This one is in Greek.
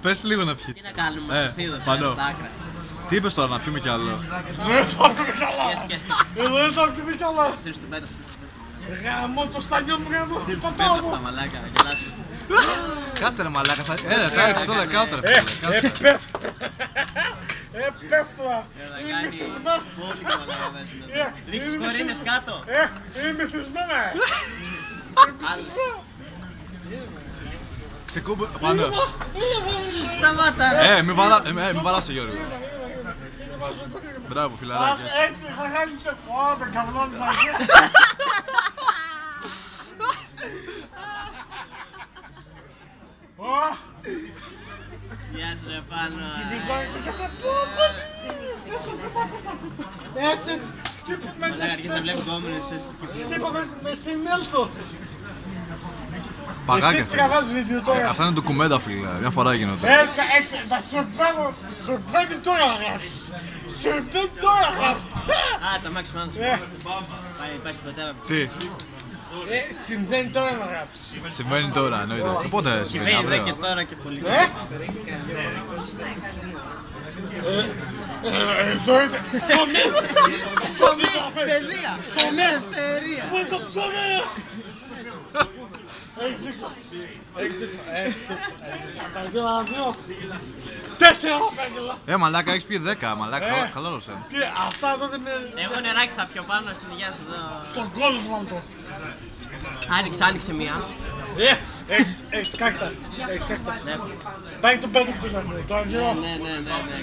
Πες λίγο να πιεις. Τι να κάνουμε, μας σωθεί εδώ πέρα Πανώ. στα άκρα. Τι είπες τώρα, να πιούμε κι άλλο. Δεν θα πιούμε καλά. Δεν θα πιούμε καλά. Σύρω στην πέτρα σου. Γαμώ το στανιό μου, γαμώ. Σύρω στην Πατάω πέτρα αυτά εδώ. μαλάκα, γελάσου. Κάτσε ρε μαλάκα, έλα, κάτσε όλα κάτω ρε φίλε. Κάτσε. Πέφτω. Πέφτω. Θα κάνει βόλικα μαλάκα μέσα. Ρίξεις κορίνες κάτω. Είμαι θυσμένα. Ξεκούμπε, πάνω. Σταμάτα ρε. Μην βαράς το Γιώργο. Μπράβο Αχ, φιλαράκια. έτσι θα κάνεις σε με καβλώνεις εκεί. Γεια σου ρε πάνω. Βυζώνεις και αυτά. Έτσι, έτσι. Χτύπαμε Μαλάκα αρχίζει να βλέπει γκόμενες έτσι. Χτύπαμε να συνέλθω. Εσύ Παγάκια φίλε. τραβάς βίντεο τώρα. Αυτά είναι ντοκουμέντα φίλε, μια φορά γίνονται. Έτσι, έτσι, θα σε παίρνω, σε παίρνει τώρα να γράψεις. Σε παίρνει τώρα να γράψεις. Α, το αμάξι πάνω σου. Πάει στην πατέρα μου. Τι, Συμβαίνει τώρα να γράψεις. συμβαίνει τώρα εννοείται. Πότε συμβαίνει, Συμβαίνει εδώ αύριο. και τώρα και πολύ. Εδώ είναι. Ψωμί. Ψωμί, παιδεία. Ψωμί. Ελευθερία. Πού είναι το ψωμί. Έχεις δίκιο. Απαγγέλα 2. 4 απαγγέλα. Μαλάκα, έχεις πει 10, μαλάκα, χαλάρωσε. Τι, αυτά εδώ δεν είναι... Εγώ νεράκι θα πιω πάνω στην υγεία σου εδώ. Στον κόλλησμα το. Άνοιξε μία. Έχεις κάκτα. Έχεις κάκτα. Πάει το πέτρο που είναι αυτό. Το αγγέλα. Ναι, κάτσε.